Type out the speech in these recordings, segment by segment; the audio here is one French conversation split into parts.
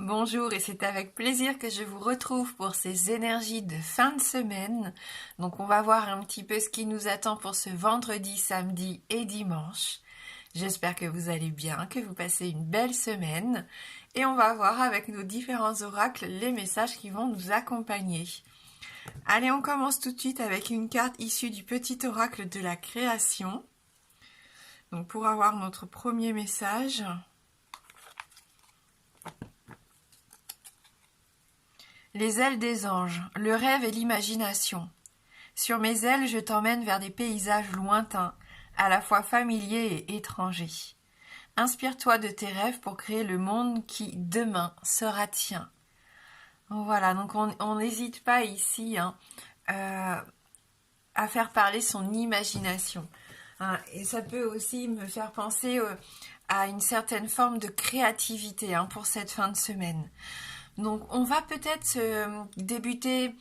Bonjour et c'est avec plaisir que je vous retrouve pour ces énergies de fin de semaine. Donc on va voir un petit peu ce qui nous attend pour ce vendredi, samedi et dimanche. J'espère que vous allez bien, que vous passez une belle semaine et on va voir avec nos différents oracles les messages qui vont nous accompagner. Allez, on commence tout de suite avec une carte issue du petit oracle de la création. Donc pour avoir notre premier message... Les ailes des anges, le rêve et l'imagination. Sur mes ailes, je t'emmène vers des paysages lointains, à la fois familiers et étrangers. Inspire-toi de tes rêves pour créer le monde qui, demain, sera tien. Voilà, donc on n'hésite pas ici à faire parler son imagination. Et ça peut aussi me faire penser à une certaine forme de créativité pour cette fin de semaine. Donc on va peut-être débuter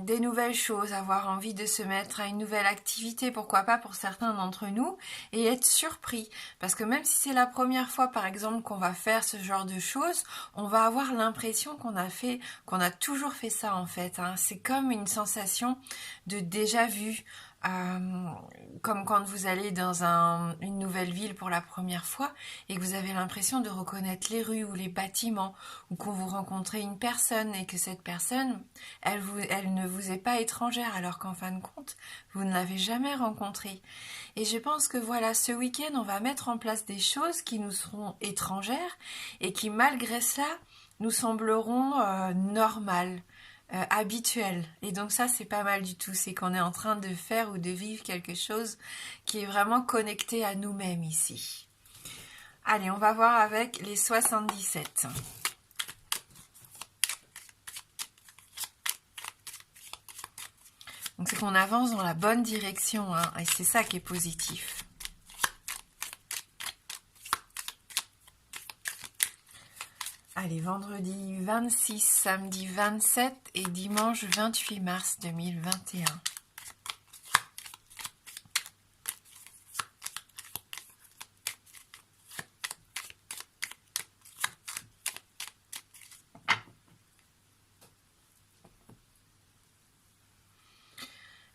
des nouvelles choses, avoir envie de se mettre à une nouvelle activité, pourquoi pas pour certains d'entre nous, et être surpris. Parce que même si c'est la première fois par exemple qu'on va faire ce genre de choses, on va avoir l'impression qu'on a toujours fait ça en fait. C'est comme une sensation de déjà vu. Comme quand vous allez dans une nouvelle ville pour la première fois et que vous avez l'impression de reconnaître les rues ou les bâtiments, ou quand vous rencontrez une personne et que cette personne, elle ne vous est pas étrangère alors qu'en fin de compte, vous ne l'avez jamais rencontrée. Et je pense que voilà, ce week-end, on va mettre en place des choses qui nous seront étrangères et qui malgré cela nous sembleront normales. Habituel. Et donc ça, c'est pas mal du tout. C'est qu'on est en train de faire ou de vivre quelque chose qui est vraiment connecté à nous-mêmes ici. Allez, on va voir avec les 77. Donc c'est qu'on avance dans la bonne direction, et c'est ça qui est positif. Allez, vendredi 26, samedi 27 et dimanche 28 mars 2021.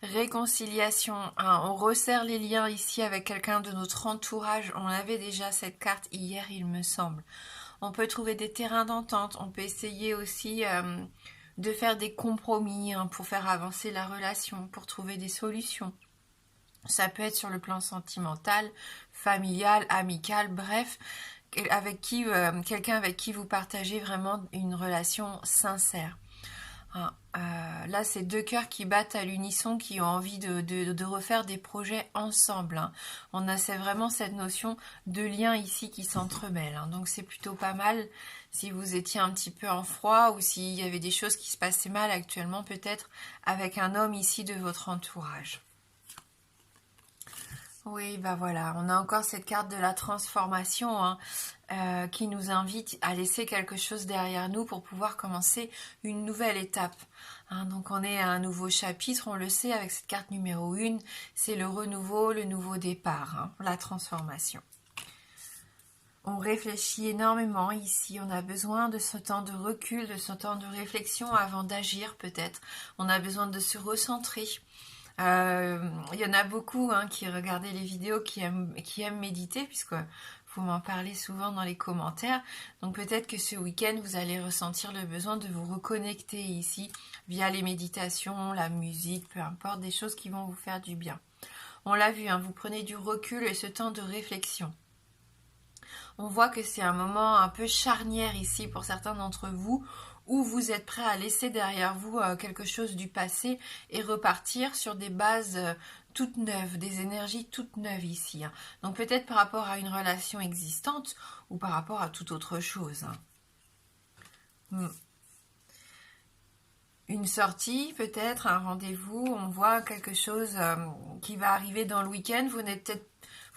Réconciliation, on resserre les liens ici avec quelqu'un de notre entourage. On avait déjà cette carte hier, il me semble. On peut trouver des terrains d'entente, on peut essayer aussi de faire des compromis pour faire avancer la relation, pour trouver des solutions. Ça peut être sur le plan sentimental, familial, amical, bref, quelqu'un avec qui vous partagez vraiment une relation sincère. Là, c'est deux cœurs qui battent à l'unisson, qui ont envie de refaire des projets ensemble. C'est vraiment cette notion de lien ici qui s'entremêle. Donc c'est plutôt pas mal si vous étiez un petit peu en froid ou s'il y avait des choses qui se passaient mal actuellement, peut-être avec un homme ici de votre entourage. Oui, bah voilà, on a encore cette carte de la transformation qui nous invite à laisser quelque chose derrière nous pour pouvoir commencer une nouvelle étape. Donc on est à un nouveau chapitre, on le sait avec cette carte numéro 1, c'est le renouveau, le nouveau départ, la transformation. On réfléchit énormément ici, on a besoin de ce temps de recul, de ce temps de réflexion avant d'agir peut-être. On a besoin de se recentrer. Il y en a beaucoup qui regardaient les vidéos qui aiment méditer, puisque vous m'en parlez souvent dans les commentaires. Donc peut-être que ce week-end, vous allez ressentir le besoin de vous reconnecter ici via les méditations, la musique, peu importe, des choses qui vont vous faire du bien. On l'a vu, vous prenez du recul et ce temps de réflexion. On voit que c'est un moment un peu charnière ici pour certains d'entre vous, où vous êtes prêt à laisser derrière vous quelque chose du passé et repartir sur des bases toutes neuves, des énergies toutes neuves ici. Donc peut-être par rapport à une relation existante ou par rapport à toute autre chose. Une sortie, peut-être, un rendez-vous, on voit quelque chose qui va arriver dans le week-end, vous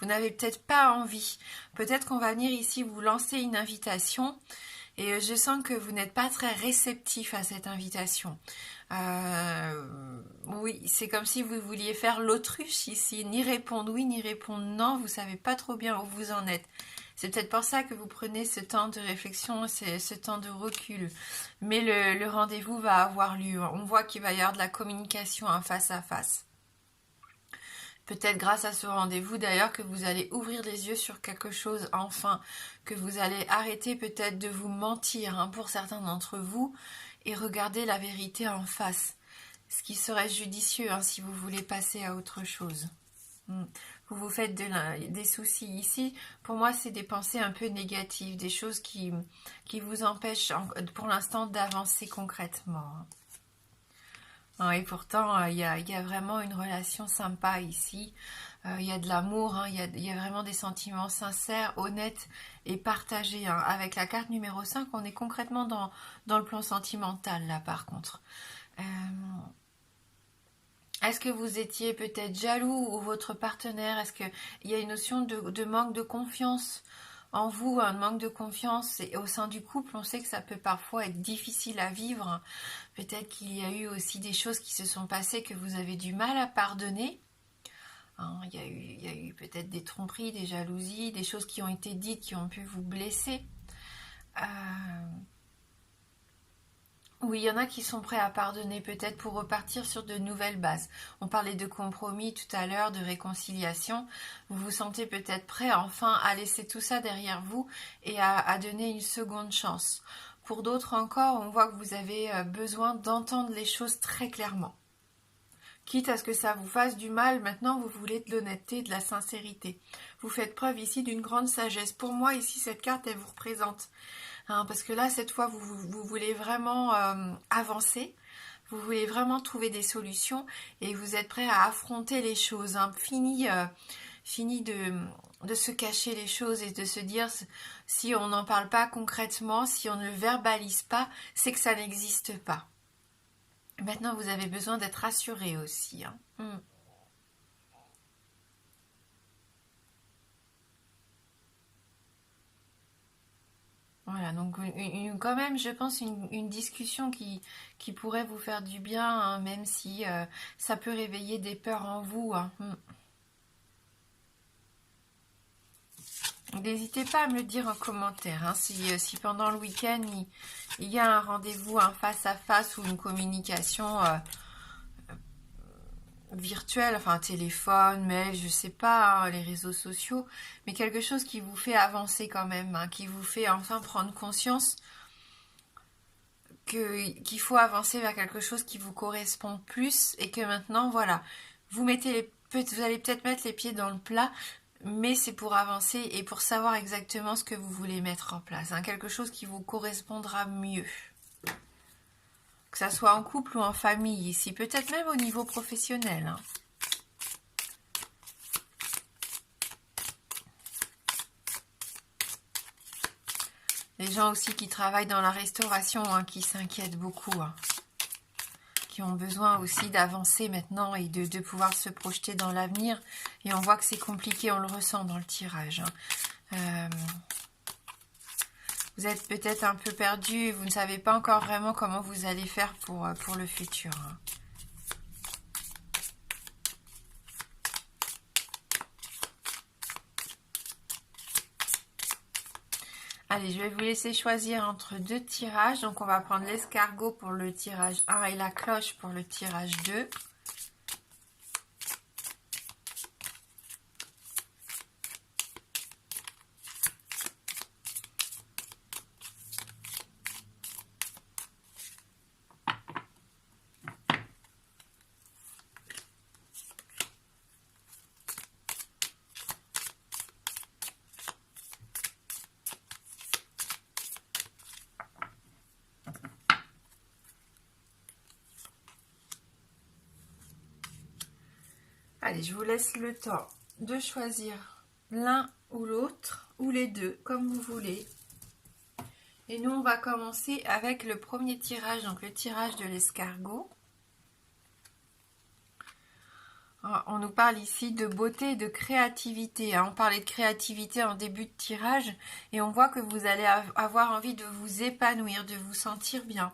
n'avez peut-être pas envie. Peut-être qu'on va venir ici vous lancer une invitation Et je sens que vous n'êtes pas très réceptif à cette invitation. Oui, c'est comme si vous vouliez faire l'autruche ici, ni répondre oui, ni répondre non, vous savez pas trop bien où vous en êtes. C'est peut-être pour ça que vous prenez ce temps de réflexion, ce temps de recul. Mais le rendez-vous va avoir lieu. On voit qu'il va y avoir de la communication en face à face. Peut-être grâce à ce rendez-vous d'ailleurs que vous allez ouvrir les yeux sur quelque chose enfin, que vous allez arrêter peut-être de vous mentir hein, pour certains d'entre vous et regarder la vérité en face. Ce qui serait judicieux hein, si vous voulez passer à autre chose. Vous vous faites des soucis ici. Pour moi, c'est des pensées un peu négatives, des choses qui vous empêchent pour l'instant d'avancer concrètement. Et pourtant, il y a vraiment une relation sympa ici. Il y a de l'amour, hein, il y a vraiment des sentiments sincères, honnêtes et partagés. Hein. Avec la carte numéro 5, on est concrètement dans le plan sentimental, là, par contre. Est-ce que vous étiez peut-être jaloux ou votre partenaire? Est-ce qu'il y a une notion de manque de confiance en vous, un manque de confiance et au sein du couple? On sait que ça peut parfois être difficile à vivre. Peut-être qu'il y a eu aussi des choses qui se sont passées que vous avez du mal à pardonner. Il y a eu peut-être des tromperies, des jalousies, des choses qui ont été dites qui ont pu vous blesser. Oui, il y en a qui sont prêts à pardonner peut-être pour repartir sur de nouvelles bases. On parlait de compromis tout à l'heure, de réconciliation. Vous vous sentez peut-être prêt enfin à laisser tout ça derrière vous et à donner une seconde chance. Pour d'autres encore, on voit que vous avez besoin d'entendre les choses très clairement. Quitte à ce que ça vous fasse du mal, maintenant vous voulez de l'honnêteté, de la sincérité. Vous faites preuve ici d'une grande sagesse. Pour moi, ici, cette carte, elle vous représente. Parce que là, cette fois, vous voulez vraiment avancer, vous voulez vraiment trouver des solutions et vous êtes prêt à affronter les choses. Fini de se cacher les choses et de se dire si on n'en parle pas concrètement, si on ne le verbalise pas, c'est que ça n'existe pas. Maintenant, vous avez besoin d'être rassuré aussi. Voilà, donc quand même, je pense, une discussion qui pourrait vous faire du bien, hein, même si ça peut réveiller des peurs en vous. N'hésitez pas à me le dire en commentaire, hein, si pendant le week-end, il y a un rendez-vous, un face-à-face ou une communication virtuelle, enfin téléphone, mail, je sais pas, hein, les réseaux sociaux, mais quelque chose qui vous fait avancer quand même, hein, qui vous fait enfin prendre conscience qu'il faut avancer vers quelque chose qui vous correspond plus et que maintenant, voilà, vous allez peut-être mettre les pieds dans le plat, mais c'est pour avancer et pour savoir exactement ce que vous voulez mettre en place, hein, quelque chose qui vous correspondra mieux. Que ça soit en couple ou en famille ici, peut-être même au niveau professionnel. Hein. Les gens aussi qui travaillent dans la restauration, hein, qui s'inquiètent beaucoup, hein, qui ont besoin aussi d'avancer maintenant et de pouvoir se projeter dans l'avenir. Et on voit que c'est compliqué, on le ressent dans le tirage. Hein. Vous êtes peut-être un peu perdu, vous ne savez pas encore vraiment comment vous allez faire pour le futur. Hein. Allez, je vais vous laisser choisir entre deux tirages. Donc, on va prendre l'escargot pour le tirage 1 et la cloche pour le tirage 2. Allez, je vous laisse le temps de choisir l'un ou l'autre, ou les deux, comme vous voulez. Et nous, on va commencer avec le premier tirage, donc le tirage de l'escargot. On nous parle ici de beauté et de créativité. On parlait de créativité en début de tirage et on voit que vous allez avoir envie de vous épanouir, de vous sentir bien,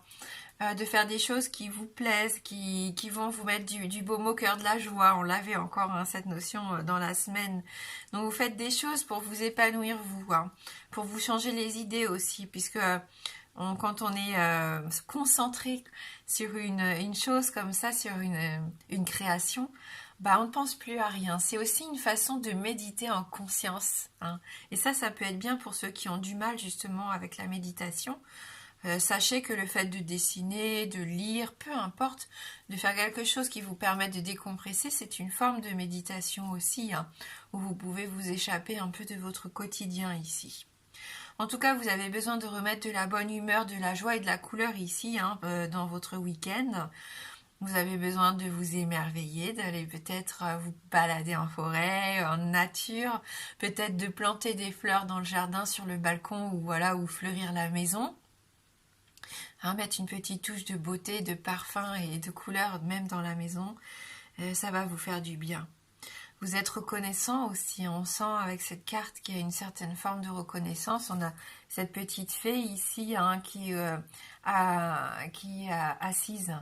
de faire des choses qui vous plaisent, qui vont vous mettre du baume au cœur, de la joie. On l'avait encore, hein, cette notion dans la semaine. Donc vous faites des choses pour vous épanouir vous, hein, pour vous changer les idées aussi, puisque quand on est concentré sur une chose comme ça, sur une création, bah on ne pense plus à rien. C'est aussi une façon de méditer en conscience, hein. Et ça peut être bien pour ceux qui ont du mal justement avec la méditation. Sachez que le fait de dessiner, de lire, peu importe, de faire quelque chose qui vous permet de décompresser, c'est une forme de méditation aussi, hein, où vous pouvez vous échapper un peu de votre quotidien ici. En tout cas, vous avez besoin de remettre de la bonne humeur, de la joie et de la couleur ici, hein, dans votre week-end. Vous avez besoin de vous émerveiller, d'aller peut-être vous balader en forêt, en nature, peut-être de planter des fleurs dans le jardin, sur le balcon, ou voilà, ou fleurir la maison. Hein, mettre une petite touche de beauté, de parfum et de couleur même dans la maison, ça va vous faire du bien. Vous êtes reconnaissant aussi, on sent avec cette carte qu'il y a une certaine forme de reconnaissance. On a cette petite fée ici, hein, qui est assise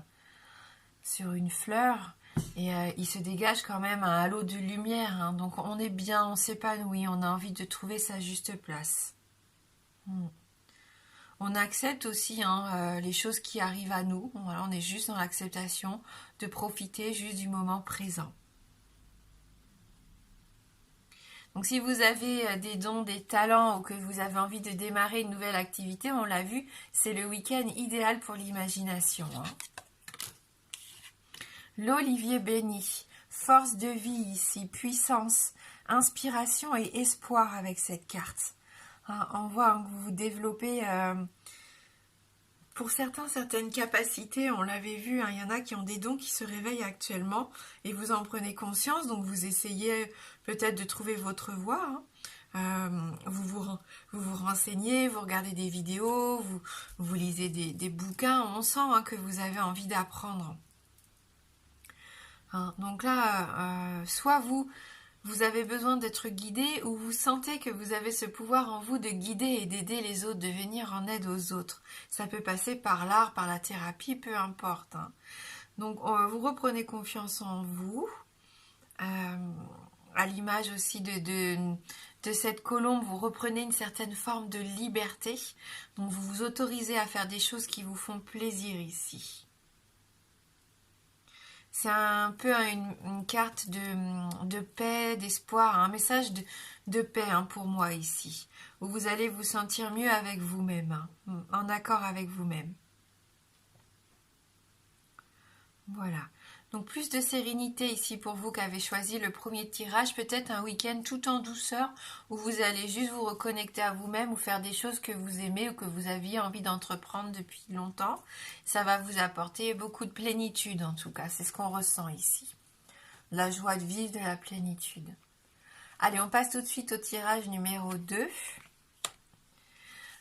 sur une fleur, et il se dégage quand même un halo de lumière, hein. Donc on est bien, on s'épanouit, on a envie de trouver sa juste place. On accepte aussi, hein, les choses qui arrivent à nous. Voilà, on est juste dans l'acceptation de profiter juste du moment présent. Donc si vous avez des dons, des talents, ou que vous avez envie de démarrer une nouvelle activité, on l'a vu, c'est le week-end idéal pour l'imagination, hein. L'olivier béni, force de vie ici, puissance, inspiration et espoir avec cette carte. Hein, on voit que vous vous développez, pour certains, certaines capacités, on l'avait vu, hein, il y en a qui ont des dons qui se réveillent actuellement et vous en prenez conscience, donc vous essayez peut-être de trouver votre voie, hein. Vous renseignez, vous regardez des vidéos, vous lisez des bouquins, on sent, hein, que vous avez envie d'apprendre. Hein, donc là, soit vous avez besoin d'être guidé, ou vous sentez que vous avez ce pouvoir en vous de guider et d'aider les autres, de venir en aide aux autres. Ça peut passer par l'art, par la thérapie, peu importe, hein. Donc vous reprenez confiance en vous, à l'image aussi de cette colombe, vous reprenez une certaine forme de liberté, donc vous vous autorisez à faire des choses qui vous font plaisir ici. C'est un peu une carte de paix, d'espoir, un message de paix, hein, pour moi ici, où vous allez vous sentir mieux avec vous-même, hein, en accord avec vous-même. Voilà. Donc plus de sérénité ici pour vous qui avez choisi le premier tirage, peut-être un week-end tout en douceur où vous allez juste vous reconnecter à vous-même ou faire des choses que vous aimez ou que vous aviez envie d'entreprendre depuis longtemps. Ça va vous apporter beaucoup de plénitude, en tout cas, c'est ce qu'on ressent ici. La joie de vivre, de la plénitude. Allez, on passe tout de suite au tirage numéro 2.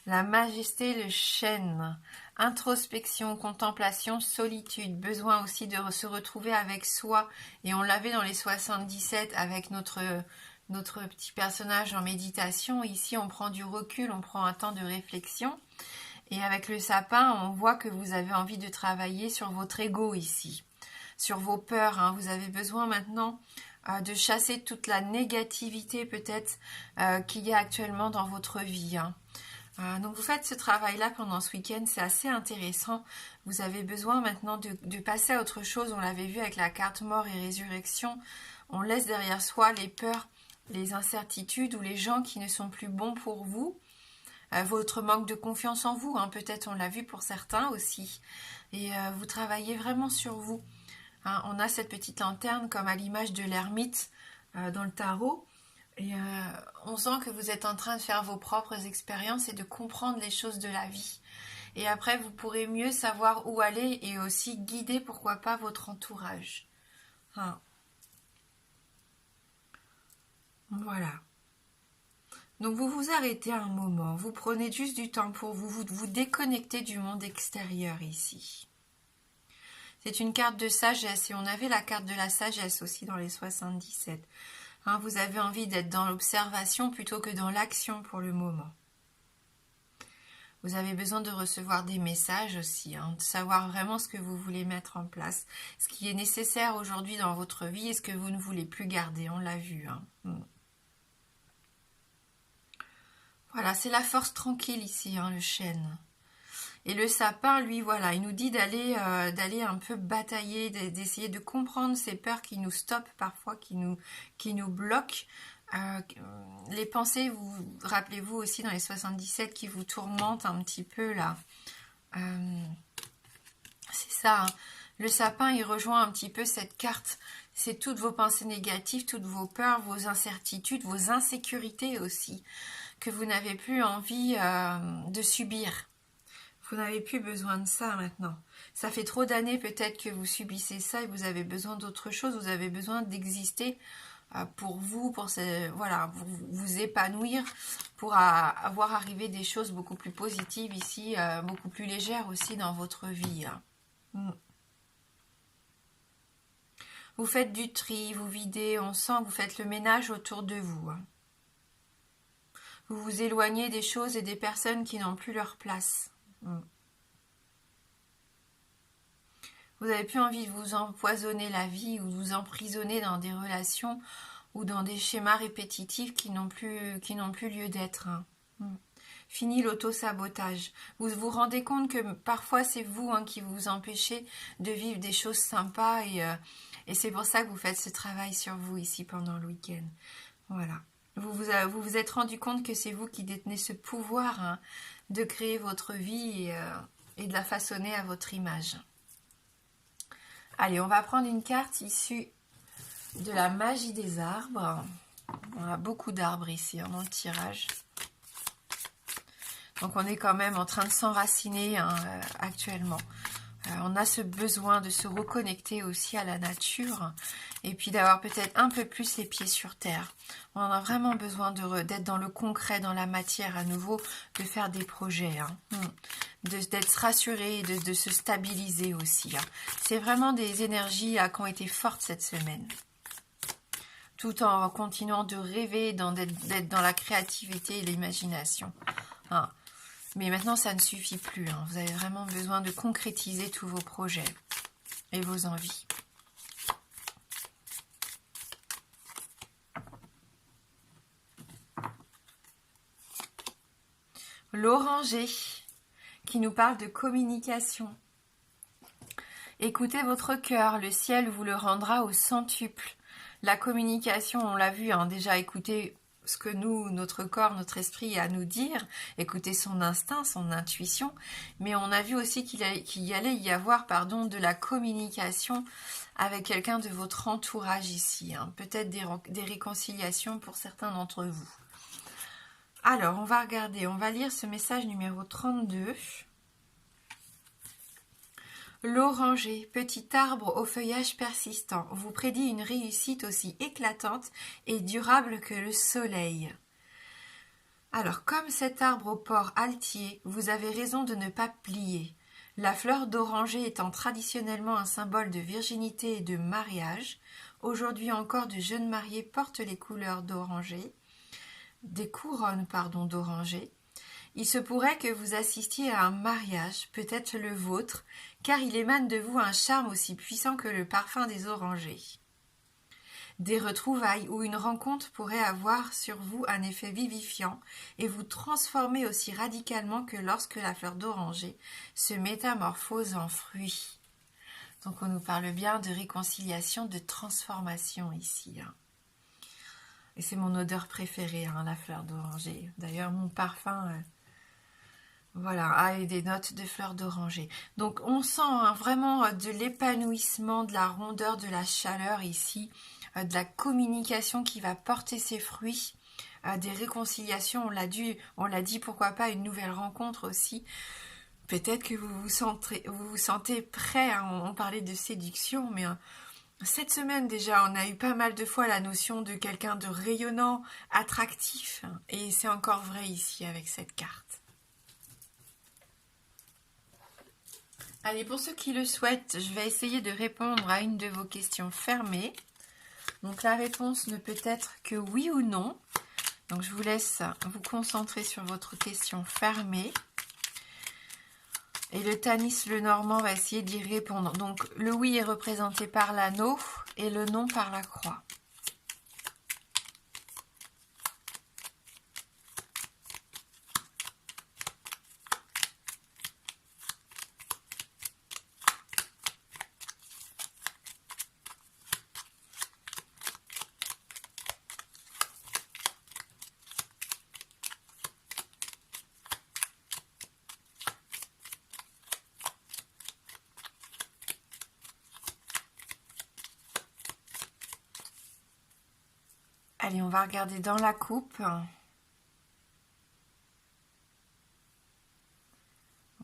La majesté, le chêne. Introspection, contemplation, solitude, besoin aussi de se retrouver avec soi. Et on l'avait dans les 77 avec notre petit personnage en méditation. Ici, on prend du recul, on prend un temps de réflexion. Et avec le sapin, on voit que vous avez envie de travailler sur votre ego ici, sur vos peurs, hein. Vous avez besoin maintenant de chasser toute la négativité peut-être qu'il y a actuellement dans votre vie, hein. Donc vous faites ce travail-là pendant ce week-end, c'est assez intéressant. Vous avez besoin maintenant de passer à autre chose. On l'avait vu avec la carte mort et résurrection. On laisse derrière soi les peurs, les incertitudes ou les gens qui ne sont plus bons pour vous. Votre manque de confiance en vous, hein, peut-être on l'a vu pour certains aussi. Et vous travaillez vraiment sur vous. Hein, on a cette petite lanterne comme à l'image de l'ermite dans le tarot. Et on sent que vous êtes en train de faire vos propres expériences et de comprendre les choses de la vie. Et après, vous pourrez mieux savoir où aller et aussi guider, pourquoi pas, votre entourage. Hein. Voilà. Donc vous vous arrêtez un moment, vous prenez juste du temps pour vous déconnecter du monde extérieur ici. C'est une carte de sagesse et on avait la carte de la sagesse aussi dans les 77. Hein, vous avez envie d'être dans l'observation plutôt que dans l'action pour le moment. Vous avez besoin de recevoir des messages aussi, hein, de savoir vraiment ce que vous voulez mettre en place, ce qui est nécessaire aujourd'hui dans votre vie et ce que vous ne voulez plus garder, on l'a vu. Hein. Voilà, c'est la force tranquille ici, hein, le chêne. Et le sapin, lui, voilà, il nous dit d'aller un peu batailler, d'essayer de comprendre ces peurs qui nous stoppent parfois, qui nous bloquent. Les pensées, vous rappelez-vous aussi dans les 77 qui vous tourmentent un petit peu là. C'est ça, hein. Le sapin, il rejoint un petit peu cette carte. C'est toutes vos pensées négatives, toutes vos peurs, vos incertitudes, vos insécurités aussi, que vous n'avez plus envie de subir. Vous n'avez plus besoin de ça maintenant. Ça fait trop d'années peut-être que vous subissez ça et vous avez besoin d'autre chose. Vous avez besoin d'exister pour vous, pour vous épanouir, pour avoir arrivé des choses beaucoup plus positives ici, beaucoup plus légères aussi dans votre vie. Hein. Vous faites du tri, vous videz, on sent que vous faites le ménage autour de vous. Hein. Vous vous éloignez des choses et des personnes qui n'ont plus leur place. Vous n'avez plus envie de vous empoisonner la vie ou de vous emprisonner dans des relations ou dans des schémas répétitifs qui n'ont plus lieu d'être. Hein. Fini l'auto-sabotage. Vous vous rendez compte que parfois c'est vous qui vous empêchez de vivre des choses sympas et c'est pour ça que vous faites ce travail sur vous ici pendant le week-end. Voilà. Vous vous êtes rendu compte que c'est vous qui détenez ce pouvoir de créer votre vie et de la façonner à votre image. Allez, on va prendre une carte issue de la magie des arbres. On a beaucoup d'arbres ici dans le tirage. Donc on est quand même en train de s'enraciner actuellement. On a ce besoin de se reconnecter aussi à la nature et puis d'avoir peut-être un peu plus les pieds sur terre. On a vraiment besoin d'être dans le concret, dans la matière à nouveau, de faire des projets, d'être rassuré, de se stabiliser aussi. C'est vraiment des énergies qui ont été fortes cette semaine. Tout en continuant de rêver, d'être dans la créativité et l'imagination. Mais maintenant, ça ne suffit plus. Vous avez vraiment besoin de concrétiser tous vos projets et vos envies. L'oranger, qui nous parle de communication. Écoutez votre cœur, le ciel vous le rendra au centuple. La communication, on l'a vu, déjà écoutez ce que notre corps, notre esprit a à nous dire, écouter son instinct, son intuition, mais on a vu aussi qu'il allait y avoir de la communication avec quelqu'un de votre entourage ici, peut-être des réconciliations pour certains d'entre vous. Alors, on va lire ce message numéro 32. L'oranger, petit arbre au feuillage persistant, vous prédit une réussite aussi éclatante et durable que le soleil. Alors, comme cet arbre au port altier, vous avez raison de ne pas plier. La fleur d'oranger étant traditionnellement un symbole de virginité et de mariage, aujourd'hui encore de jeunes mariés portent les couleurs d'oranger, des couronnes d'oranger. Il se pourrait que vous assistiez à un mariage, peut-être le vôtre, car il émane de vous un charme aussi puissant que le parfum des orangers. Des retrouvailles ou une rencontre pourrait avoir sur vous un effet vivifiant et vous transformer aussi radicalement que lorsque la fleur d'oranger se métamorphose en fruit. Donc on nous parle bien de réconciliation, de transformation ici. Et c'est mon odeur préférée, la fleur d'oranger. D'ailleurs, mon parfum... et des notes de fleurs d'oranger. Donc on sent vraiment de l'épanouissement, de la rondeur, de la chaleur ici, de la communication qui va porter ses fruits, des réconciliations, on l'a dit, pourquoi pas une nouvelle rencontre aussi. Peut-être que vous vous sentez prêt, on parlait de séduction, mais cette semaine déjà, on a eu pas mal de fois la notion de quelqu'un de rayonnant, attractif, et c'est encore vrai ici avec cette carte. Allez, pour ceux qui le souhaitent, je vais essayer de répondre à une de vos questions fermées. Donc la réponse ne peut être que oui ou non. Donc je vous laisse vous concentrer sur votre question fermée. Et le Tanis Lenormand va essayer d'y répondre. Donc le oui est représenté par l'anneau et le non par la croix. Allez, on va regarder dans la coupe. Donc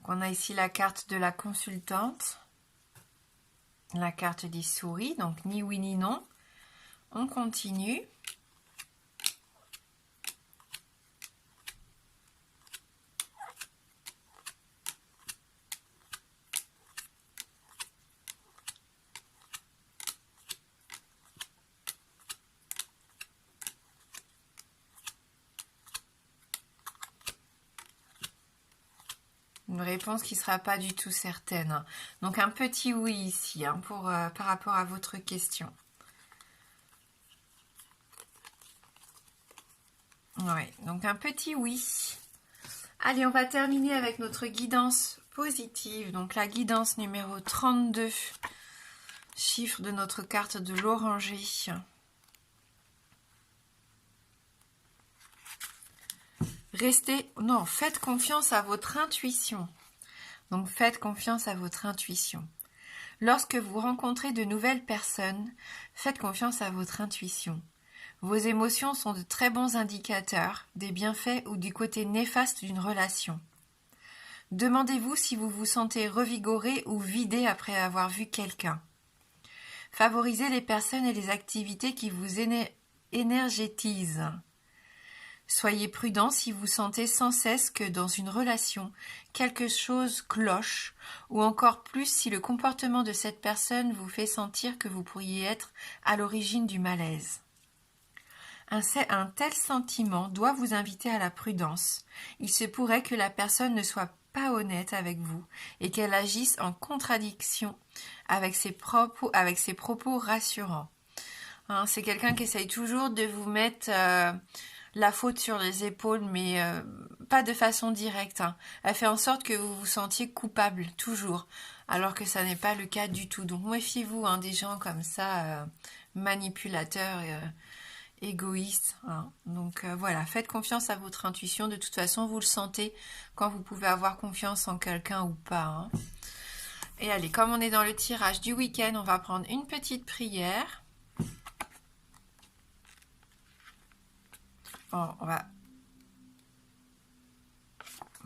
on a ici la carte de la consultante, la carte des souris, donc ni oui ni non. On continue. Une réponse qui ne sera pas du tout certaine. Donc un petit oui ici par rapport à votre question. Ouais, donc un petit oui. Allez, on va terminer avec notre guidance positive. Donc la guidance numéro 32, chiffre de notre carte de l'oranger. Faites confiance à votre intuition. Donc faites confiance à votre intuition. Lorsque vous rencontrez de nouvelles personnes, faites confiance à votre intuition. Vos émotions sont de très bons indicateurs des bienfaits ou du côté néfaste d'une relation. Demandez-vous si vous vous sentez revigoré ou vidé après avoir vu quelqu'un. Favorisez les personnes et les activités qui vous énergétisent. Soyez prudent si vous sentez sans cesse que dans une relation, quelque chose cloche, ou encore plus si le comportement de cette personne vous fait sentir que vous pourriez être à l'origine du malaise. Un tel sentiment doit vous inviter à la prudence. Il se pourrait que la personne ne soit pas honnête avec vous et qu'elle agisse en contradiction avec ses propos rassurants. C'est quelqu'un qui essaye toujours de vous mettre la faute sur les épaules, mais pas de façon directe. Elle fait en sorte que vous vous sentiez coupable, toujours, alors que ça n'est pas le cas du tout. Donc méfiez-vous des gens comme ça, manipulateurs, égoïstes. Donc voilà, faites confiance à votre intuition. De toute façon, vous le sentez quand vous pouvez avoir confiance en quelqu'un ou pas. Et allez, comme on est dans le tirage du week-end, on va prendre une petite prière.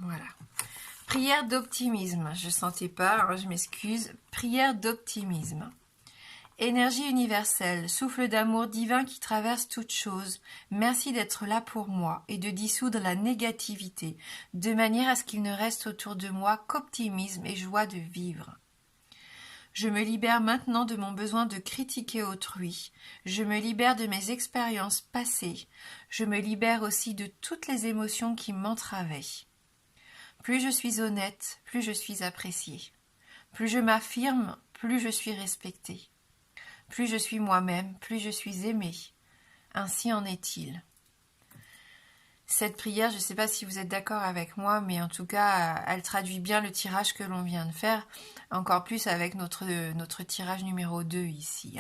Voilà. Prière d'optimisme. Je ne sentais pas, je m'excuse. Prière d'optimisme. Énergie universelle, souffle d'amour divin qui traverse toute chose. Merci d'être là pour moi et de dissoudre la négativité, de manière à ce qu'il ne reste autour de moi qu'optimisme et joie de vivre. Je me libère maintenant de mon besoin de critiquer autrui. Je me libère de mes expériences passées. Je me libère aussi de toutes les émotions qui m'entravaient. Plus je suis honnête, plus je suis appréciée. Plus je m'affirme, plus je suis respectée. Plus je suis moi-même, plus je suis aimée. Ainsi en est-il. Cette prière, je ne sais pas si vous êtes d'accord avec moi, mais en tout cas, elle traduit bien le tirage que l'on vient de faire, encore plus avec notre tirage numéro 2 ici.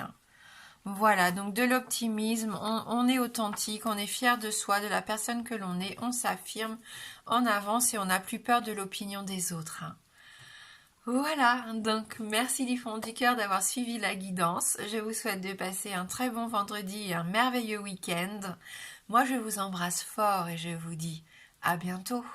Voilà, donc de l'optimisme, on est authentique, on est fier de soi, de la personne que l'on est, on s'affirme, on avance et on n'a plus peur de l'opinion des autres. Voilà, donc merci du fond du cœur d'avoir suivi la guidance. Je vous souhaite de passer un très bon vendredi et un merveilleux week-end. Moi, je vous embrasse fort et je vous dis à bientôt.